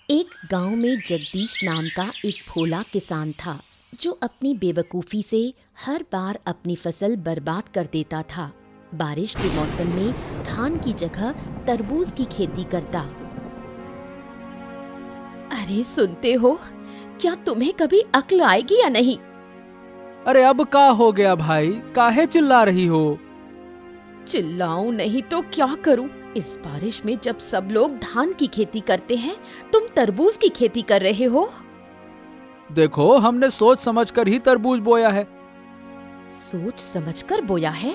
एक गांव में जगदीश नाम का एक भोला किसान था जो अपनी बेवकूफ़ी से हर बार अपनी फसल बर्बाद कर देता था। बारिश के मौसम में धान की जगह तरबूज की खेती करता। अरे सुनते हो, क्या तुम्हें कभी अक्ल आएगी या नहीं? अरे अब का हो गया भाई, काहे चिल्ला रही हो? चिल्लाऊं नहीं तो क्या करूं? इस बारिश में जब सब लोग धान की खेती करते हैं, तुम तरबूज की खेती कर रहे हो। देखो, हमने सोच समझकर ही तरबूज बोया है। सोच समझकर बोया है?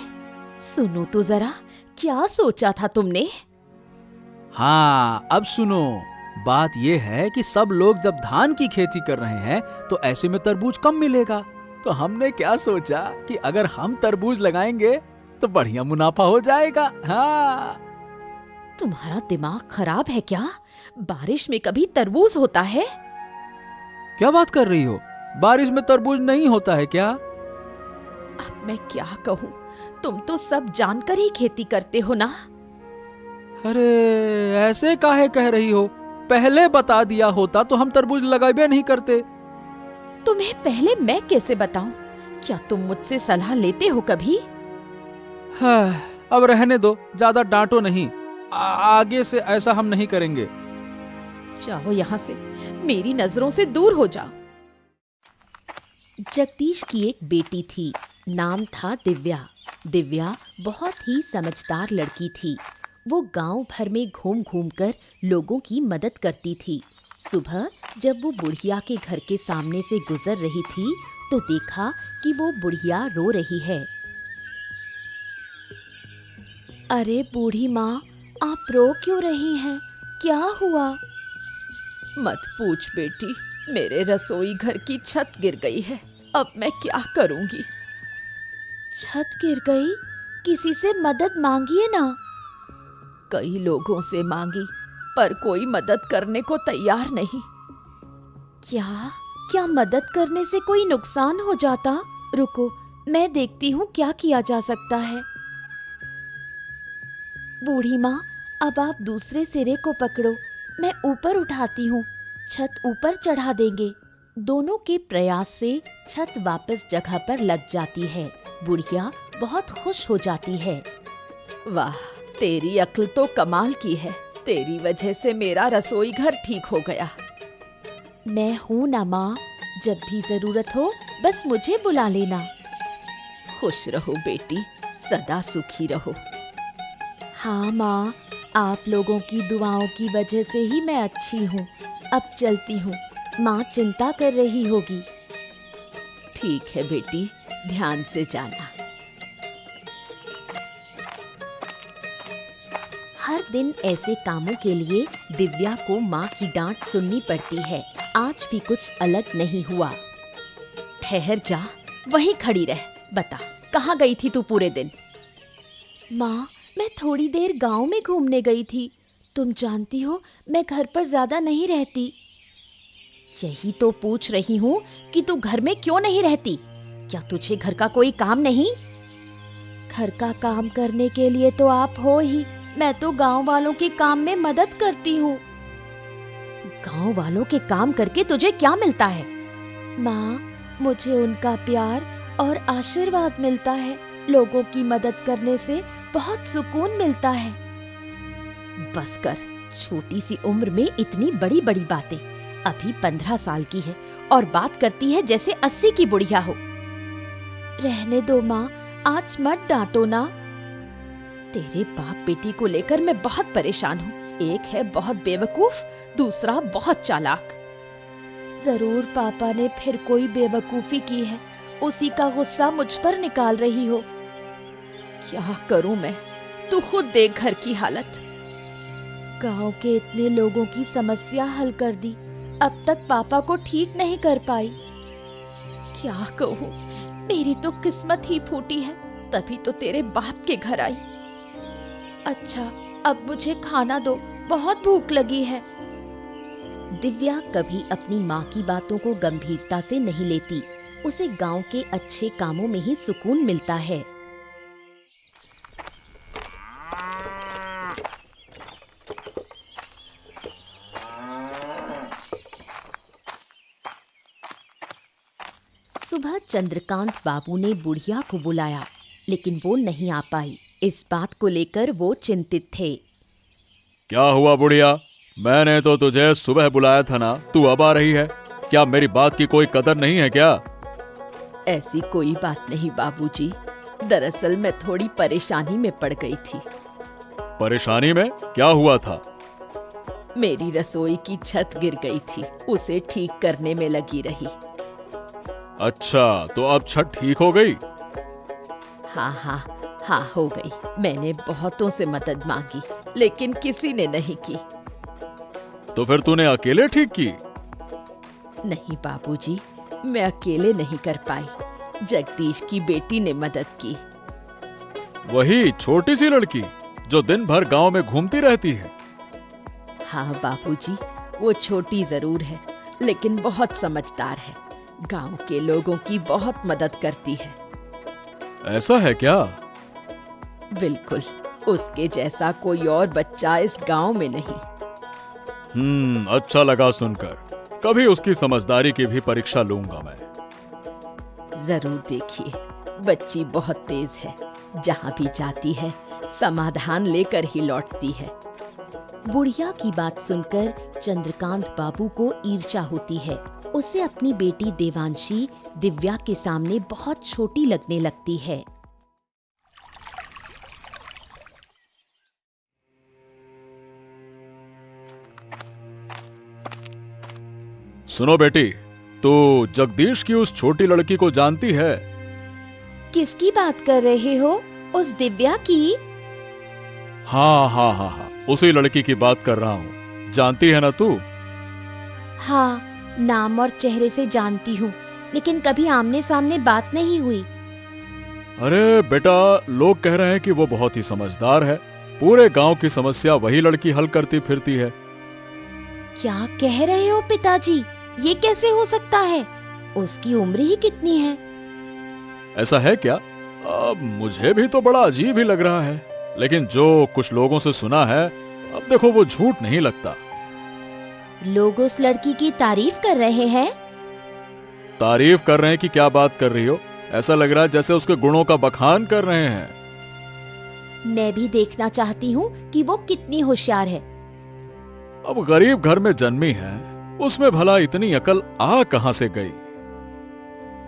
सुनो तो जरा, क्या सोचा था तुमने? हाँ, अब सुनो। बात ये है कि सब लोग जब धान की खेती कर रहे हैं तो ऐसे में तरबूज कम मिलेगा। तो हमने क्या सोचा कि अगर हम तरबूज लगाएंगे तो बढ़िया मुनाफा हो जाएगा। हाँ। तुम्हारा दिमाग खराब है क्या? बारिश में कभी तरबूज होता है? क्या बात कर रही हो? बारिश में तरबूज नहीं होता है क्या? अब मैं क्या कहूँ, तुम तो सब जानकर ही खेती करते हो ना। अरे ऐसे काहे कह रही हो? पहले बता दिया होता तो हम तरबूज लगाए नहीं करते। तुम्हें पहले मैं कैसे बताऊं? क्या तुम मुझसे सलाह लेते हो कभी? हाँ, अब रहने दो, ज्यादा डांटो नहीं। आगे से ऐसा हम नहीं करेंगे। जाओ यहाँ से, मेरी नजरों से दूर हो जाओ। जगदीश की एक बेटी थी, नाम था दिव्या। दिव्या बहुत ही समझदार लड़की थी। वो गांव भर में घूम घूम कर लोगों की मदद करती थी। सुबह जब वो बुढ़िया के घर के सामने से गुजर रही थी तो देखा कि वो बुढ़िया रो रही है। अरे बूढ़ी माँ, आप रो क्यों रही हैं? क्या हुआ? मत पूछ बेटी, मेरे रसोई घर की छत गिर गई है। अब मैं क्या करूंगी? छत गिर गई? किसी से मदद मांगिए ना। कई लोगों से मांगी, पर कोई मदद करने को तैयार नहीं। क्या क्या मदद करने से कोई नुकसान हो जाता? रुको, मैं देखती हूँ क्या किया जा सकता है। बूढ़ी माँ, अब आप दूसरे सिरे को पकड़ो, मैं ऊपर उठाती हूँ। छत ऊपर चढ़ा देंगे। दोनों के प्रयास से छत वापस जगह पर लग जाती है। बुढ़िया बहुत खुश हो जाती है। वाह, तेरी अक्ल तो कमाल की है। तेरी वजह से मेरा रसोई घर ठीक हो गया। मैं हूँ ना माँ, जब भी जरूरत हो बस मुझे बुला लेना। खुश रहो बेटी, सदा सुखी रहो। हाँ माँ, आप लोगों की दुआओं की वजह से ही मैं अच्छी हूँ। अब चलती हूँ, माँ चिंता कर रही होगी। ठीक है बेटी, ध्यान से जाना। हर दिन ऐसे कामों के लिए दिव्या को माँ की डांट सुननी पड़ती है। आज भी कुछ अलग नहीं हुआ। ठहर जा, वहीं खड़ी रह। बता, कहाँ गई थी तू पूरे दिन? माँ, मैं थोड़ी देर गांव में घूमने गई थी। तुम जानती हो, मैं घर पर ज्यादा नहीं रहती। यही तो पूछ रही हूँ कि तू घर में क्यों नहीं रहती? क्या तुझे घर का कोई काम नहीं? घर का काम करने के लिए तो आप हो ही। मैं तो गांव वालों के काम में मदद करती हूँ। गांव वालों के काम करके तुझे क्या मिलता है? माँ, मुझे उनका प्यार और आशीर्वाद मिलता है। लोगों की मदद करने से बहुत सुकून मिलता है। बस कर, छोटी सी उम्र में इतनी बड़ी बड़ी बातें। अभी 15 साल की है और बात करती है जैसे 80 की बुढ़िया हो। रहने दो माँ, आज मत डांटो ना। तेरे बाप बेटी को लेकर मैं बहुत परेशान हूँ। एक है बहुत बेवकूफ, दूसरा बहुत चालाक। जरूर पापा ने फिर कोई बेवकूफी की है, उसी का गुस्सा मुझ पर निकाल रही हो। क्या करूं मैं? तू खुद देख घर की हालत। गांव के इतने लोगों की समस्या हल कर दी, अब तक पापा को ठीक नहीं कर पाई। क्या कहूं, मेरी तो किस्मत ही फूटी है, तभी तो तेरे बाप के घर आई। अच्छा, अब मुझे खाना दो, बहुत भूख लगी है। दिव्या कभी अपनी माँ की बातों को गंभीरता से नहीं लेती। उसे गांव के अच्छे कामों में ही सुकून मिलता है। सुबह चंद्रकांत बाबू ने बुढ़िया को बुलाया, लेकिन वो नहीं आ पाई। इस बात को लेकर वो चिंतित थे। क्या हुआ बुढ़िया? मैंने तो तुझे सुबह बुलाया था ना, तू अब आ रही है? क्या मेरी बात की कोई कदर नहीं है क्या? ऐसी कोई बात नहीं बाबूजी, दरअसल मैं थोड़ी परेशानी में पड़ गई थी। परेशानी में? क्या हुआ था? मेरी रसोई की छत गिर गई थी, उसे ठीक करने में लगी रही। अच्छा, तो अब छत ठीक हो गई? हाँ हो गई। मैंने बहुतों से मदद मांगी, लेकिन किसी ने नहीं की। तो फिर तूने अकेले ठीक की? नहीं बाबूजी, मैं अकेले नहीं कर पाई, जगदीश की बेटी ने मदद की। वही छोटी सी लड़की जो दिन भर गांव में घूमती रहती है? हाँ बाबूजी, वो छोटी जरूर है, लेकिन बहुत समझदार है। गांव के लोगों की बहुत मदद करती है। ऐसा है क्या? बिल्कुल, उसके जैसा कोई और बच्चा इस गांव में नहीं। अच्छा लगा सुनकर। कभी उसकी समझदारी की भी परीक्षा लूंगा मैं। जरूर देखिए, बच्ची बहुत तेज है। जहाँ भी जाती है समाधान लेकर ही लौटती है। बुढ़िया की बात सुनकर चंद्रकांत बाबू को ईर्ष्या होती है। उसे अपनी बेटी देवांशी दिव्या के सामने बहुत छोटी लगने लगती है। सुनो बेटी, तू जगदीश की उस छोटी लड़की को जानती है? किसकी बात कर रहे हो? उस दिव्या की? हाँ, उसी लड़की की बात कर रहा हूँ। जानती है ना तू? हाँ, नाम और चेहरे से जानती हूँ, लेकिन कभी आमने सामने बात नहीं हुई। अरे बेटा, लोग कह रहे हैं कि वो बहुत ही समझदार है। पूरे गांव की समस्या वही लड़की हल करती फिरती है। क्या कह रहे हो पिताजी? ये कैसे हो सकता है? उसकी उम्र ही कितनी है? ऐसा है क्या? अब मुझे भी तो बड़ा अजीब ही लग रहा है, लेकिन जो कुछ लोगों से सुना है, अब देखो वो झूठ नहीं लगता। लोग उस लड़की की तारीफ कर रहे हैं। तारीफ कर रहे हैं कि क्या बात कर रही हो? ऐसा लग रहा है जैसे उसके गुणों का बखान कर रहे हैं। मैं भी देखना चाहती हूँ कि वो कितनी होशियार है। अब गरीब घर में जन्मी है, उसमें भला इतनी अकल आ कहां से गई?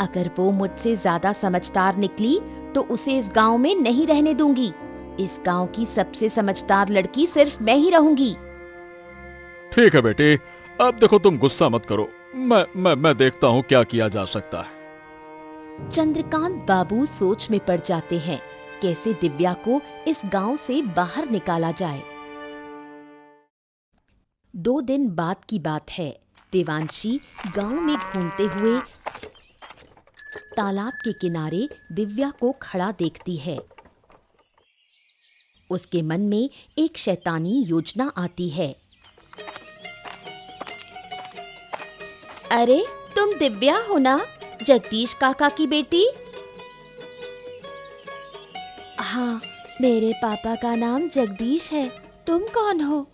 अगर वो मुझसे ज्यादा समझदार निकली तो उसे इस गांव में नहीं रहने दूंगी। इस गांव की सबसे समझदार लड़की सिर्फ मैं ही रहूंगी। ठीक है बेटी, अब देखो तुम गुस्सा मत करो। मैं देखता हूँ क्या किया जा सकता है। चंद्रकांत बाबू सोच में पड़ जाते हैं, कैसे दिव्या को इस गांव से बाहर निकाला जाए। 2 दिन बाद की बात है। देवांशी गांव में घूमते हुए तालाब के किनारे दिव्या को खड़ा देखती है। उसके मन में एक शैतानी योजना आती है। अरे, तुम दिव्या हो ना, जगदीश काका की बेटी? हाँ, मेरे पापा का नाम जगदीश है। तुम कौन हो?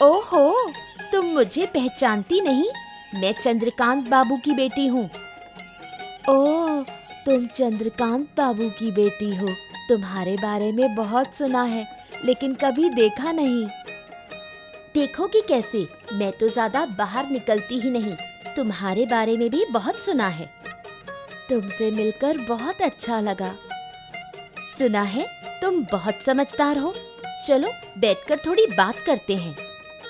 ओहो, तुम मुझे पहचानती नहीं? मैं चंद्रकांत बाबू की बेटी हूँ। ओह, तुम चंद्रकांत बाबू की बेटी हो। तुम्हारे बारे में बहुत सुना है, लेकिन कभी देखा नहीं। देखोगी कैसे? मैं तो ज्यादा बाहर निकलती ही नहीं। तुम्हारे बारे में भी बहुत सुना है। तुमसे मिलकर बहुत अच्छा लगा। सुना है तुम बहुत समझदार हो। चलो बैठकर थोड़ी बात करते हैं।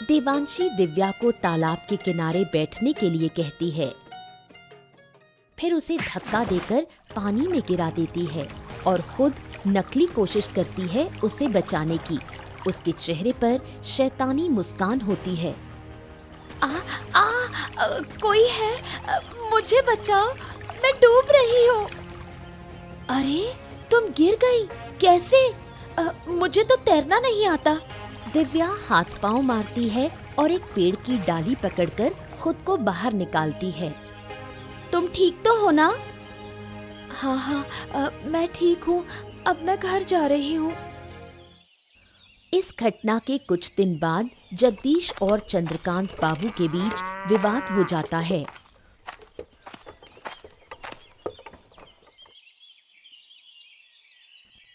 देवांशी दिव्या को तालाब के किनारे बैठने के लिए कहती है, फिर उसे धक्का देकर पानी में गिरा देती है और खुद नकली कोशिश करती है उसे बचाने की। उसके चेहरे पर शैतानी मुस्कान होती है। कोई है? मुझे बचाओ, मैं डूब रही हूँ। अरे, तुम गिर गई? कैसे? मुझे तो तैरना नहीं आता। दिव्या हाथ पांव मारती है और एक पेड़ की डाली पकड़कर खुद को बाहर निकालती है। तुम ठीक तो हो ना? हाँ, मैं ठीक हूँ। अब मैं घर जा रही हूँ। इस घटना के कुछ दिन बाद जगदीश और चंद्रकांत बाबू के बीच विवाद हो जाता है।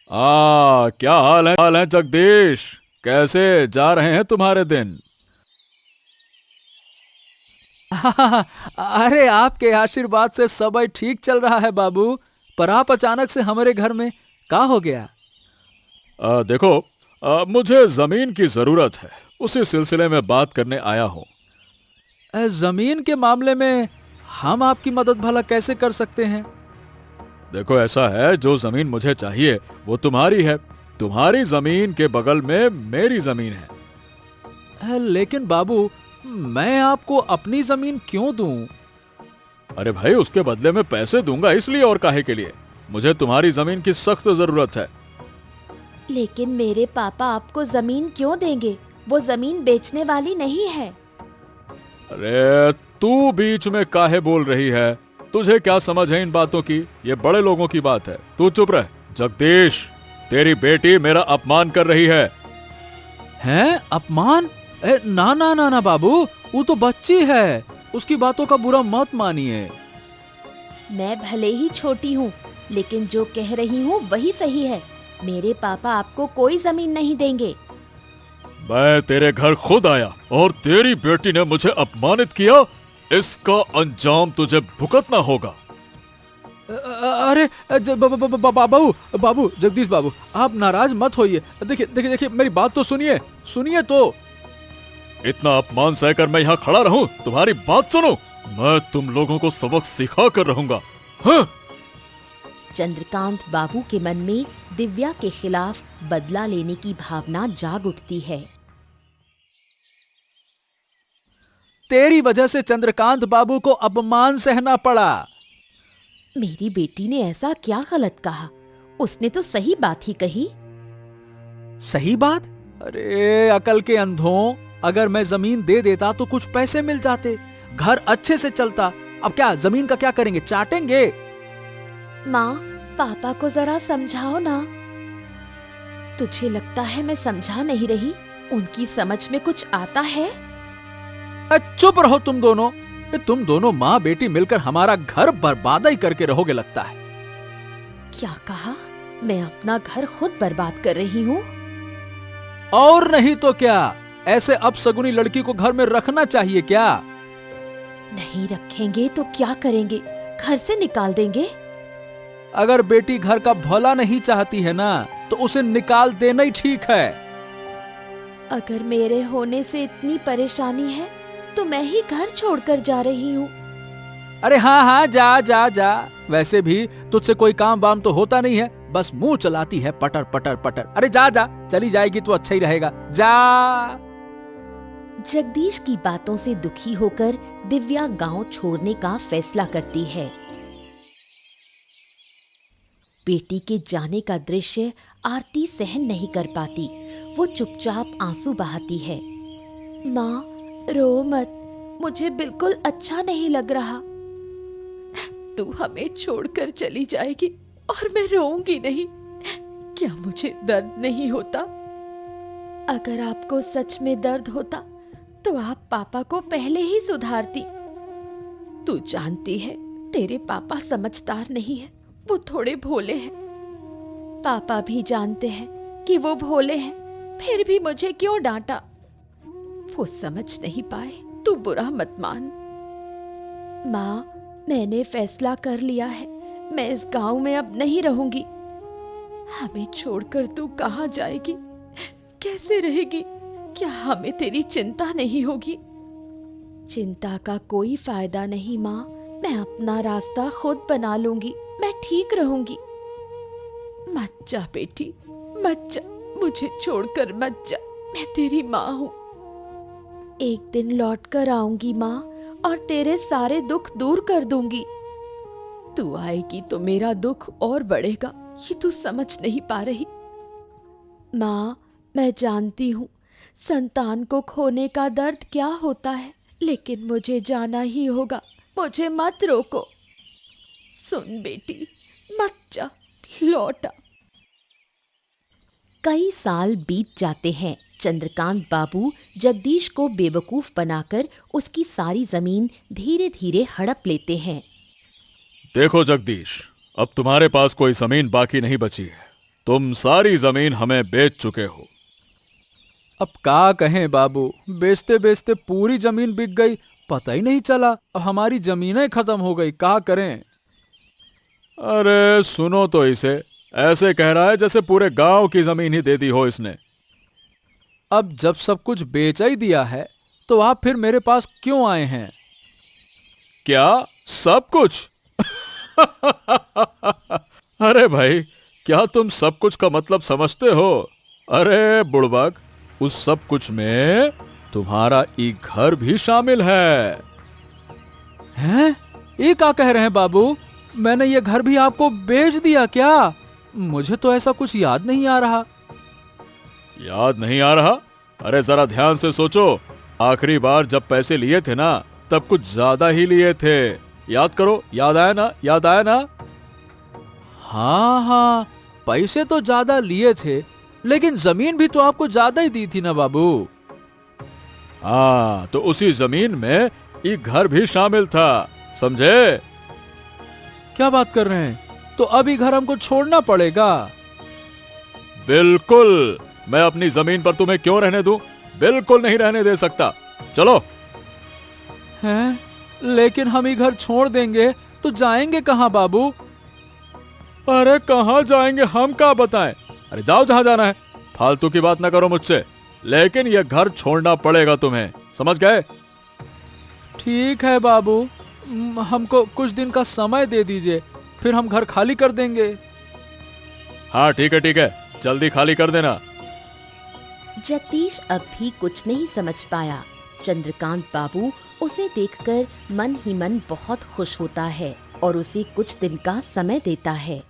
क्या हाल है जगदीश? कैसे जा रहे हैं तुम्हारे दिन? अरे आपके आशीर्वाद से सब ठीक चल रहा है बाबू। पर आप अचानक से हमारे घर में क्या हो गया? देखो, मुझे जमीन की जरूरत है, उसी सिलसिले में बात करने आया हूँ। जमीन के मामले में हम आपकी मदद भला कैसे कर सकते हैं? देखो, ऐसा है, जो जमीन मुझे चाहिए वो तुम्हारी है। तुम्हारी जमीन के बगल में मेरी जमीन है। लेकिन बाबू, मैं आपको अपनी जमीन क्यों दूं? अरे भाई, उसके बदले में पैसे दूंगा, इसलिए और काहे के लिए। मुझे तुम्हारी जमीन की सख्त जरूरत है। लेकिन मेरे पापा आपको जमीन क्यों देंगे? वो जमीन बेचने वाली नहीं है। अरे तू बीच में काहे बोल रही है? तुझे क्या समझ है इन बातों की? ये बड़े लोगों की बात है। तू चुप रह। जगदीश, तेरी बेटी मेरा अपमान कर रही है। हैं? अपमान? ना ना ना ना बाबू, वो तो बच्ची है, उसकी बातों का बुरा मत मानिए। मैं भले ही छोटी हूँ, लेकिन जो कह रही हूँ वही सही है। मेरे पापा आपको कोई जमीन नहीं देंगे। मैं तेरे घर खुद आया और तेरी बेटी ने मुझे अपमानित किया। इसका अंजाम तुझे भुगतना होगा। अरे बाबू, जगदीश बाबू, आप नाराज मत होइए। देखिए, मेरी बात तो सुनिए तो। इतना अपमान सहकर मैं यहाँ खड़ा रहूं? तुम्हारी बात सुनो, मैं तुम लोगों को सबक सिखा कर रहूंगा। हाँ? चंद्रकांत बाबू के मन में दिव्या के खिलाफ बदला लेने की भावना जाग उठती है। तेरी वजह से चंद्रकांत बाबू को अपमान सहना पड़ा। मेरी बेटी ने ऐसा क्या गलत कहा? उसने तो सही बात ही कही। सही बात? अरे अकल के अंधों, अगर मैं जमीन दे देता तो कुछ पैसे मिल जाते, घर अच्छे से चलता। अब क्या, जमीन का क्या करेंगे? चाटेंगे? माँ, पापा को जरा समझाओ ना। तुझे लगता है मैं समझा नहीं रही? उनकी समझ में कुछ आता है? चुप रहो तुम दोनों माँ बेटी मिलकर हमारा घर बर्बाद ही करके रहोगे लगता है। क्या कहा? मैं अपना घर खुद बर्बाद कर रही हूँ? और नहीं तो क्या, ऐसे अपशगुनी लड़की को घर में रखना चाहिए क्या? नहीं रखेंगे तो क्या करेंगे? घर से निकाल देंगे? अगर बेटी घर का भला नहीं चाहती है ना, तो उसे निकाल देना ही ठीक है। अगर मेरे होने से इतनी परेशानी है तो मैं ही घर छोड़कर जा रही हूँ। अरे हाँ, जा। वैसे भी तुझसे कोई काम वाम तो होता नहीं है, बस मुंह चलाती है पटर पटर पटर। अरे जा, चली जाएगी तो अच्छा ही रहेगा, जा। जगदीश की बातों से दुखी होकर दिव्या गांव छोड़ने का फैसला करती है। बेटी के जाने का दृश्य आरती सहन नहीं कर पाती। वो चुपचाप आंसू बहाती है। माँ, रो मत, मुझे बिल्कुल अच्छा नहीं लग रहा। तू हमें छोड़कर चली जाएगी और मैं रोऊंगी नहीं। क्या मुझे दर्द नहीं होता? अगर आपको सच में दर्द होता तो आप पापा को पहले ही सुधारती। तू जानती है, तेरे पापा समझदार नहीं है, वो थोड़े भोले हैं। पापा भी जानते हैं कि वो भोले हैं, फिर भी मुझे क्यों डांटा? वो समझ नहीं पाए, तू बुरा मत मान। माँ, मैंने फैसला कर लिया है, मैं इस गांव में अब नहीं रहूंगी। हमें छोड़कर तू कहाँ जाएगी? कैसे रहेगी? क्या हमें तेरी चिंता नहीं होगी? चिंता का कोई फायदा नहीं माँ, मैं अपना रास्ता खुद बना लूंगी, मैं ठीक रहूंगी। मत जा बेटी, मत जा, मुझे छोड़कर मत जा, मैं तेरी माँ हूँ। एक दिन लौट कर आऊंगी माँ, और तेरे सारे दुख दूर कर दूंगी। तू आएगी तो मेरा दुख और बढ़ेगा, ये तू समझ नहीं पा रही। माँ, मैं जानती हूँ संतान को खोने का दर्द क्या होता है, लेकिन मुझे जाना ही होगा, मुझे मत रोको। सुन बेटी, मत जा, लौट आ। कई साल बीत जाते हैं। चंद्रकांत बाबू जगदीश को बेवकूफ बनाकर उसकी सारी जमीन धीरे धीरे हड़प लेते हैं। देखो जगदीश, अब तुम्हारे पास कोई जमीन बाकी नहीं बची है। तुम सारी जमीन हमें बेच चुके हो। अब क्या कहें बाबू, बेचते बेचते पूरी जमीन बिक गई, पता ही नहीं चला। अब हमारी जमीनें खत्म हो गई, क्या करें। अरे सुनो तो इसे, ऐसे कह रहा है जैसे पूरे गांव की जमीन ही दे दी हो इसने। अब जब सब कुछ बेचा ही दिया है तो आप फिर मेरे पास क्यों आए हैं? क्या सब कुछ? अरे भाई, क्या तुम सब कुछ का मतलब समझते हो? अरे बुड़बक, उस सब कुछ में तुम्हारा एक घर भी शामिल है। हैं? ये क्या कह रहे हैं बाबू? मैंने ये घर भी आपको बेच दिया क्या? मुझे तो ऐसा कुछ याद नहीं आ रहा। याद नहीं आ रहा? अरे जरा ध्यान से सोचो, आखिरी बार जब पैसे लिए थे ना, तब कुछ ज्यादा ही लिए थे। याद करो, याद आया ना? याद आया ना? हाँ हाँ, पैसे तो ज्यादा लिए थे, लेकिन जमीन भी तो आपको ज्यादा ही दी थी ना बाबू। हाँ, तो उसी जमीन में एक घर भी शामिल था, समझे? क्या बात कर रहे हैं? तो अभी घर हमको छोड़ना पड़ेगा? बिल्कुल, मैं अपनी जमीन पर तुम्हें क्यों रहने दूं? बिल्कुल नहीं रहने दे सकता। चलो। हैं? लेकिन हम ही घर छोड़ देंगे तो जाएंगे कहाँ बाबू? अरे कहाँ जाएंगे, हम क्या बताएं? अरे जाओ जहां जाना है, फालतू की बात ना करो मुझसे। लेकिन यह घर छोड़ना पड़ेगा तुम्हें, समझ गए? ठीक है बाबू, हमको कुछ दिन का समय दे दीजिए, फिर हम घर खाली कर देंगे। हाँ ठीक है, जल्दी खाली कर देना। जगदीश अब भी कुछ नहीं समझ पाया। चंद्रकांत बाबू उसे देखकर मन ही मन बहुत खुश होता है और उसे कुछ दिन का समय देता है।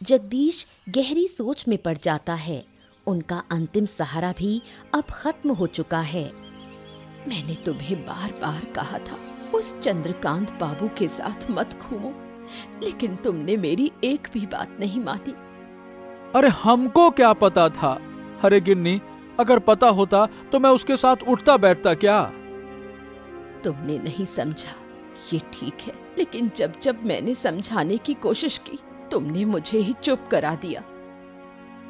जगदीश गहरी सोच में पड़ जाता है। उनका अंतिम सहारा भी अब खत्म हो चुका है। मैंने तुम्हें बार बार कहा था उस चंद्रकांत बाबू के साथ मत घूमो, लेकिन तुमने मेरी एक भी बात नहीं मानी। अरे हमको क्या पता था? अरे गिन्नी, अगर पता होता तो मैं उसके साथ उठता बैठता क्या? तुमने नहीं समझा, ये ठीक है, लेकिन जब जब मैंने समझाने की कोशिश की, तुमने मुझे ही चुप करा दिया।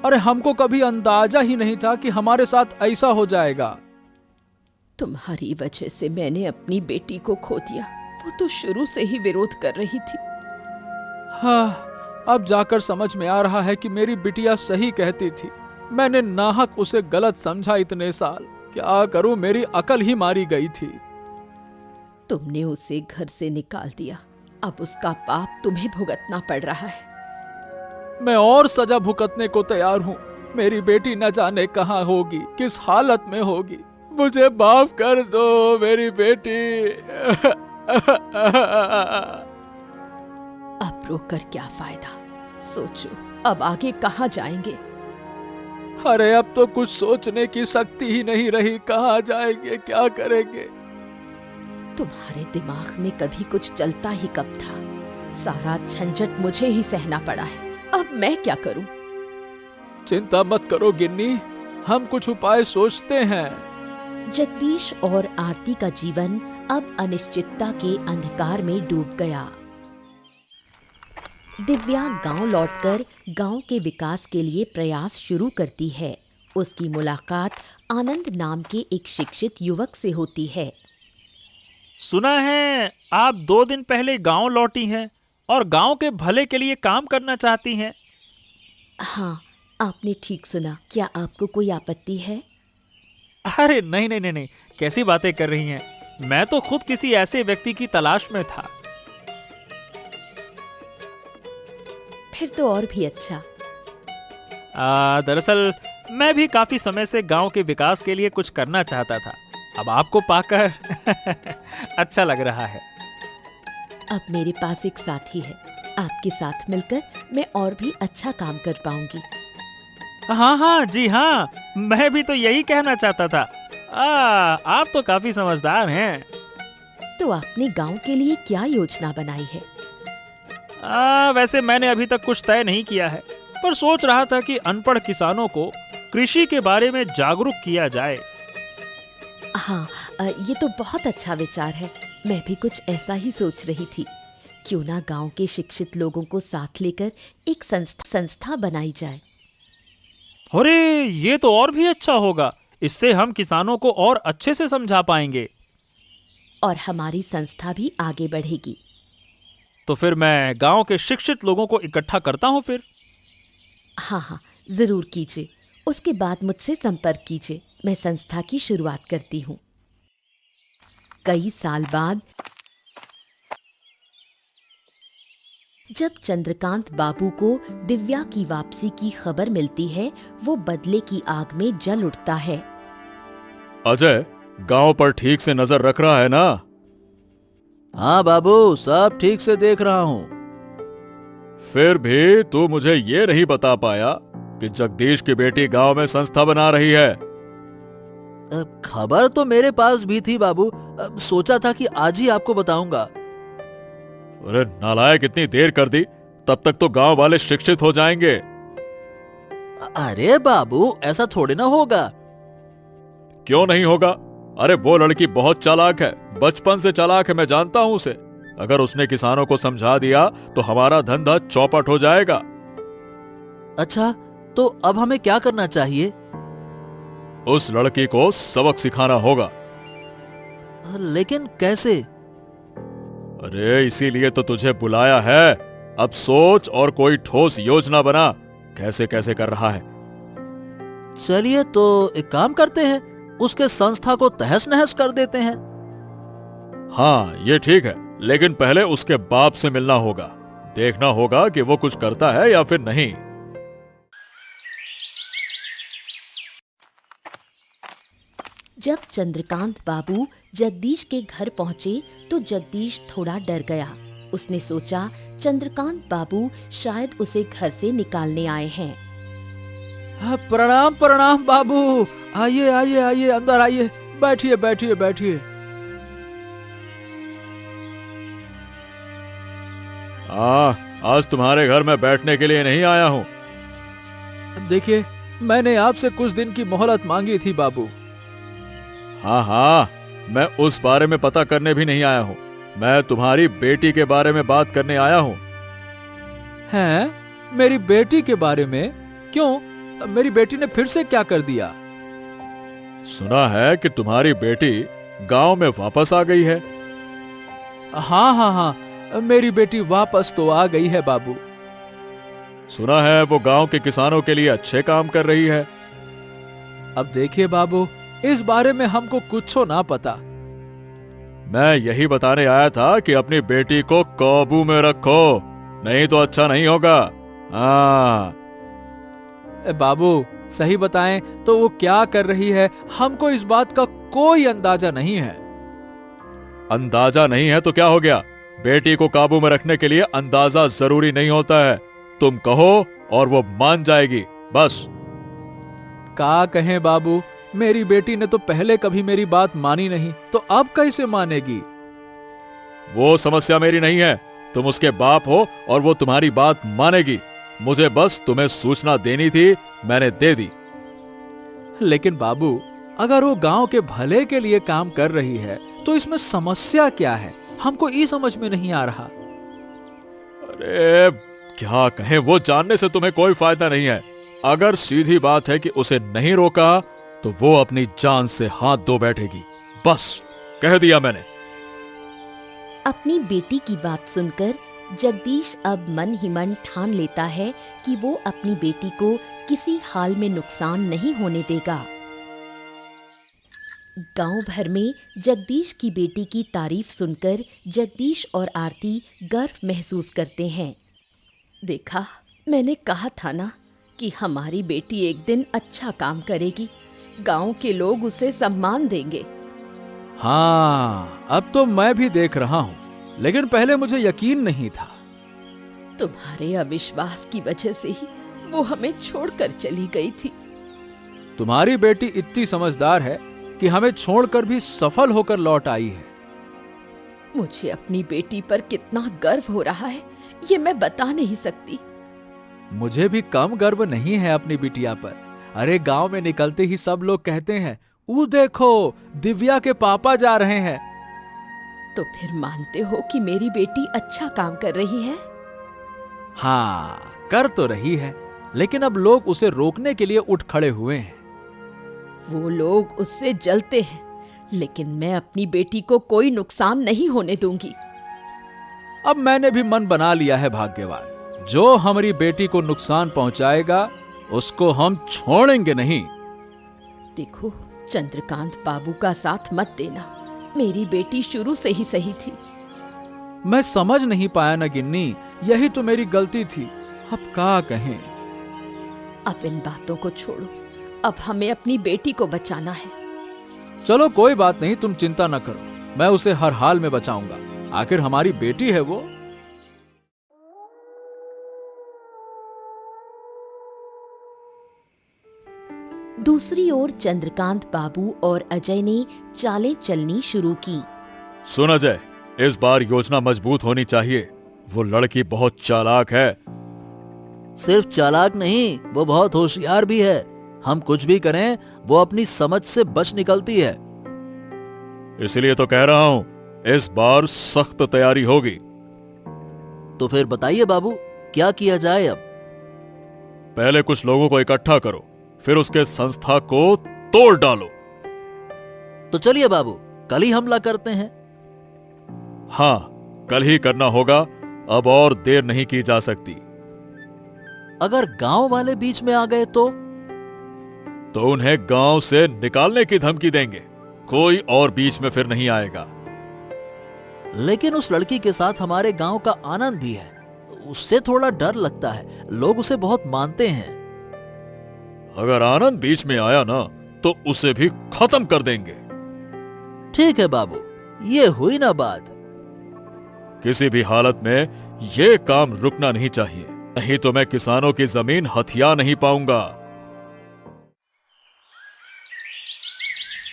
अरे हमको कभी अंदाजा ही नहीं था कि हमारे साथ ऐसा हो जाएगा। तुम्हारी वजह से मैंने अपनी बेटी को खो दिया। वो तो शुरू से ही विरोध कर रही थी। हाँ, अब जाकर समझ में आ रहा है कि मेरी बिटिया सही कहती थी। मैंने नाहक उसे गलत समझा इतने साल। क्या करूं, मेरी अकल ही मारी गई थी। तुमने उसे घर से निकाल दिया, अब उसका पाप तुम्हें भुगतना पड़ रहा है। मैं और सजा भुगतने को तैयार हूँ। मेरी बेटी न जाने कहाँ होगी, किस हालत में होगी। मुझे माफ कर दो मेरी बेटी। अब रोक कर क्या फायदा? सोचो, अब आगे कहाँ जाएंगे? अरे अब तो कुछ सोचने की शक्ति ही नहीं रही। कहाँ जाएंगे, क्या करेंगे? तुम्हारे दिमाग में कभी कुछ चलता ही कब था? सारा झंझट मुझे ही सहना पड़ा है। अब मैं क्या करूं? चिंता मत करो गिन्नी, हम कुछ उपाय सोचते हैं। जगदीश और आरती का जीवन अब अनिश्चितता के अंधकार में डूब गया। दिव्या गांव लौटकर गांव के विकास के लिए प्रयास शुरू करती है। उसकी मुलाकात आनंद नाम के एक शिक्षित युवक से होती है। सुना है आप 2 दिन पहले गांव लौटी हैं और गांव के भले के लिए काम करना चाहती हैं। हाँ, आपने ठीक सुना। क्या आपको कोई आपत्ति है? अरे नहीं नहीं नहीं नहीं, कैसी बातें कर रही हैं। मैं तो खुद किसी ऐसे व्यक्ति की तलाश में था। फिर तो और भी अच्छा। दरअसल मैं भी काफी समय से गांव के विकास के लिए कुछ करना चाहता था। अब आपको पाकर अच्छा लग रहा है। अब मेरे पास एक साथी है। आपके साथ मिलकर मैं और भी अच्छा काम कर पाऊंगी। हाँ हाँ जी हाँ, मैं भी तो यही कहना चाहता था। आप तो काफी समझदार हैं। तो आपने गांव के लिए क्या योजना बनाई है? वैसे मैंने अभी तक कुछ तय नहीं किया है, पर सोच रहा था कि अनपढ़ किसानों को कृषि के बारे में जागरूक किया जाए। हाँ, ये तो बहुत अच्छा विचार है। मैं भी कुछ ऐसा ही सोच रही थी। क्यों ना गांव के शिक्षित लोगों को साथ लेकर एक संस्था बनाई जाए। अरे ये तो और भी अच्छा होगा। इससे हम किसानों को और अच्छे से समझा पाएंगे। और हमारी संस्था भी आगे बढ़ेगी। तो फिर मैं गांव के शिक्षित लोगों को इकट्ठा करता हूं फिर। हाँ हाँ, जरूर कीजिए। उसके बाद मुझसे संपर्क कीजिए। मैं संस्था की शुरुआत करती हूँ। कई साल बाद जब चंद्रकांत बाबू को दिव्या की वापसी की खबर मिलती है, वो बदले की आग में जल उठता है। अजय, गांव पर ठीक से नजर रख रहा है ना? हाँ बाबू, सब ठीक से देख रहा हूँ। फिर भी तू मुझे ये नहीं बता पाया कि जगदीश की बेटी गांव में संस्था बना रही है। खबर तो मेरे पास भी थी बाबू। सोचा था कि आज ही आपको बताऊंगा। अरे नालायक, इतनी देर कर दी, तब तक तो गांव वाले शिक्षित हो जाएंगे। अरे बाबू, ऐसा थोड़ी ना होगा। क्यों नहीं होगा? अरे वो लड़की बहुत चालाक है, बचपन से चालाक है, मैं जानता हूं उसे। अगर उसने किसानों को समझा दिया तो हमारा धंधा चौपट हो जाएगा। अच्छा, तो अब हमें क्या करना चाहिए? उस लड़की को सबक सिखाना होगा। लेकिन कैसे? अरे इसीलिए तो तुझे बुलाया है। अब सोच और कोई ठोस योजना बना, कैसे कैसे कर रहा है। चलिए, तो एक काम करते हैं, उसके संस्था को तहस नहस कर देते हैं। हाँ ये ठीक है, लेकिन पहले उसके बाप से मिलना होगा। देखना होगा कि वो कुछ करता है या फिर नहीं। जब चंद्रकांत बाबू जगदीश के घर पहुंचे तो जगदीश थोड़ा डर गया। उसने सोचा चंद्रकांत बाबू शायद उसे घर से निकालने आए हैं। प्रणाम प्रणाम बाबू। आइए आइए आइए, अंदर आइए, बैठिए बैठिए बैठिए। आज तुम्हारे घर में बैठने के लिए नहीं आया हूं। देखिए, मैंने आपसे कुछ दिन की मोहलत मांगी थी बाबू। हाँ, मैं उस बारे में पता करने भी नहीं आया हूँ। मैं तुम्हारी बेटी के बारे में बात करने आया हूँ। हैं? मेरी बेटी के बारे में? क्यों? मेरी बेटी ने फिर से क्या कर दिया? सुना है कि तुम्हारी बेटी गांव में वापस आ गई है। हाँ हाँ हाँ, मेरी बेटी वापस तो आ गई है बाबू। सुना है वो गांव के किसानों के लिए अच्छे काम कर रही है। अब देखिए बाबू, इस बारे में हमको कुछ ना पता। मैं यही बताने आया था कि अपनी बेटी को काबू में रखो, नहीं तो अच्छा नहीं होगा। हाँ बाबू, सही बताएं तो वो क्या कर रही है? हमको इस बात का कोई अंदाजा नहीं है। अंदाजा नहीं है तो क्या हो गया? बेटी को काबू में रखने के लिए अंदाजा जरूरी नहीं होता है। तुम कहो और वो मान जाएगी, बस। क्या कहें बाबू, मेरी बेटी ने तो पहले कभी मेरी बात मानी नहीं, तो अब कैसे मानेगी? वो समस्या मेरी नहीं है। तुम उसके बाप हो और वो तुम्हारी बात मानेगी। मुझे बस तुम्हें सूचना देनी थी, मैंने दे दी। लेकिन बाबू, अगर वो गांव के भले के लिए काम कर रही है तो इसमें समस्या क्या है? हमको ये समझ में नहीं आ रहा। अरे क्या कहें, वो जानने से तुम्हें कोई फायदा नहीं है। अगर सीधी बात है कि उसे नहीं रोका तो वो अपनी जान से हाथ धो बैठेगी। बस कह दिया मैंने। अपनी बेटी की बात सुनकर जगदीश अब मन ही मन ठान लेता है कि वो अपनी बेटी को किसी हाल में नुकसान नहीं होने देगा। गांव भर में जगदीश की बेटी की तारीफ सुनकर जगदीश और आरती गर्व महसूस करते हैं। देखा, मैंने कहा था ना कि हमारी बेटी एक दिन अच्छा काम करेगी। गांव के लोग उसे सम्मान देंगे। हाँ, अब तो मैं भी देख रहा हूँ, लेकिन पहले मुझे यकीन नहीं था। तुम्हारे अविश्वास की वजह से ही वो हमें छोड़कर चली गई थी। तुम्हारी बेटी इतनी समझदार है कि हमें छोड़कर भी सफल होकर लौट आई है। मुझे अपनी बेटी पर कितना गर्व हो रहा है, ये मैं बता नहीं सकती। मुझे भी कम गर्व नहीं है अपनी बिटिया पर। अरे गांव में निकलते ही सब लोग कहते हैं, वो देखो, दिव्या के पापा जा रहे हैं। तो फिर मानते हो कि मेरी बेटी अच्छा काम कर रही है? हाँ, कर तो रही है, लेकिन अब लोग उसे रोकने के लिए उठ खड़े हुए हैं। वो लोग उससे जलते हैं, लेकिन मैं अपनी बेटी को कोई नुकसान नहीं होने दूंगी। अब मैंने भी मन बना लिया है भाग्यवान, जो हमारी बेटी को नुकसान पहुंचाएगा उसको हम छोड़ेंगे नहीं। देखो, चंद्रकांत बाबू का साथ मत देना। मेरी बेटी शुरू से ही सही थी। मैं समझ नहीं पाया ना गिन्नी, यही तो मेरी गलती थी। अब क्या कहें। अब इन बातों को छोड़ो, अब हमें अपनी बेटी को बचाना है। चलो कोई बात नहीं, तुम चिंता न करो, मैं उसे हर हाल में बचाऊंगा। आखिर हमारी बेटी है वो। दूसरी ओर चंद्रकांत बाबू और अजय ने चालें चलनी शुरू की। सुन अजय, इस बार योजना मजबूत होनी चाहिए। वो लड़की बहुत चालाक है। सिर्फ चालाक नहीं, वो बहुत होशियार भी है। हम कुछ भी करें वो अपनी समझ से बच निकलती है। इसलिए तो कह रहा हूं, इस बार सख्त तैयारी होगी। तो फिर बताइए बाबू, क्या किया जाए अब? पहले कुछ लोगों को इकट्ठा करो, फिर उसके संस्था को तोड़ डालो। तो चलिए बाबू, कल ही हमला करते हैं। हाँ, कल ही करना होगा, अब और देर नहीं की जा सकती। अगर गांव वाले बीच में आ गए तो उन्हें गांव से निकालने की धमकी देंगे। कोई और बीच में फिर नहीं आएगा। लेकिन उस लड़की के साथ हमारे गांव का आनंद भी है। उससे थोड़ा डर लगता है, लोग उसे बहुत मानते हैं। अगर आनंद बीच में आया ना, तो उसे भी खत्म कर देंगे। ठीक है बाबू, ये हुई ना बात। किसी भी हालत में ये काम रुकना नहीं चाहिए, नहीं तो मैं किसानों की जमीन हथिया नहीं पाऊंगा।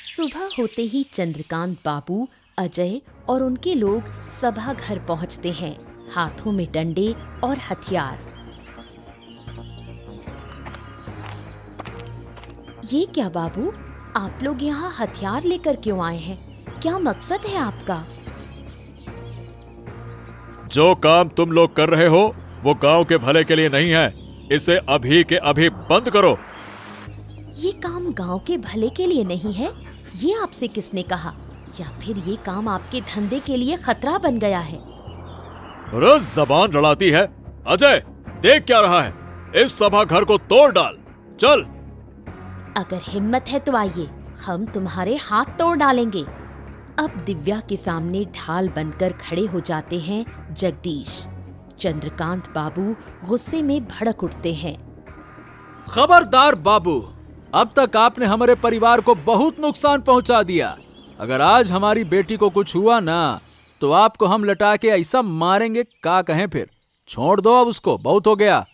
सुबह होते ही चंद्रकांत बाबू, अजय और उनके लोग सभा घर पहुंचते हैं, हाथों में डंडे और हथियार। ये क्या बाबू, आप लोग यहाँ हथियार लेकर क्यों आए हैं? क्या मकसद है आपका? जो काम तुम लोग कर रहे हो वो गांव के भले के लिए नहीं है। इसे अभी के अभी बंद करो। ये काम गांव के भले के लिए नहीं है, ये आपसे किसने कहा? या फिर ये काम आपके धंधे के लिए खतरा बन गया है? रोज जबान लड़ाती है। अजय, देख क्या रहा है? इस सभा घर को तोड़ डाल, चल। अगर हिम्मत है तो आइए, हम तुम्हारे हाथ तोड़ डालेंगे। अब दिव्या के सामने ढाल बनकर खड़े हो जाते हैं जगदीश। चंद्रकांत बाबू गुस्से में भड़क उठते हैं। खबरदार बाबू, अब तक आपने हमारे परिवार को बहुत नुकसान पहुंचा दिया। अगर आज हमारी बेटी को कुछ हुआ ना, तो आपको हम लटा के ऐसा मारेंगे, क्या कहें फिर। छोड़ दो अब उसको, बहुत हो गया।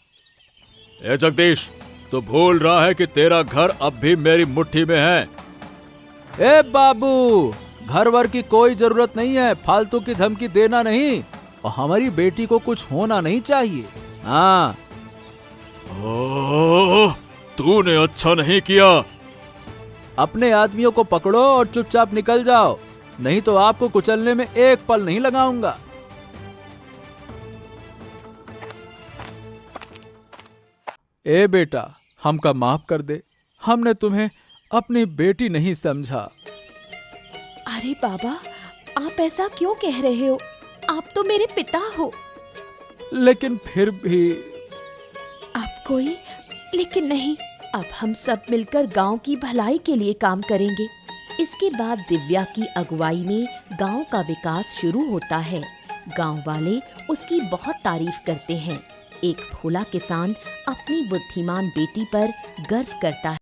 ए जगदीश, तू भूल रहा है कि तेरा घर अब भी मेरी मुट्ठी में है। ए बाबू, घर वर की कोई जरूरत नहीं है, फालतू की धमकी देना नहीं। और हमारी बेटी को कुछ होना नहीं चाहिए। हाँ, ओह, तूने अच्छा नहीं किया। अपने आदमियों को पकड़ो और चुपचाप निकल जाओ, नहीं तो आपको कुचलने में एक पल नहीं लगाऊंगा। ए बेटा, हमका माफ कर दे, हमने तुम्हें अपनी बेटी नहीं समझा। अरे बाबा, आप ऐसा क्यों कह रहे हो? आप तो मेरे पिता हो। लेकिन फिर भी। आप कोई लेकिन नहीं, अब हम सब मिलकर गांव की भलाई के लिए काम करेंगे। इसके बाद दिव्या की अगुवाई में गांव का विकास शुरू होता है। गांव वाले उसकी बहुत तारीफ करते हैं। एक भोला किसान अपनी बुद्धिमान बेटी पर गर्व करता है।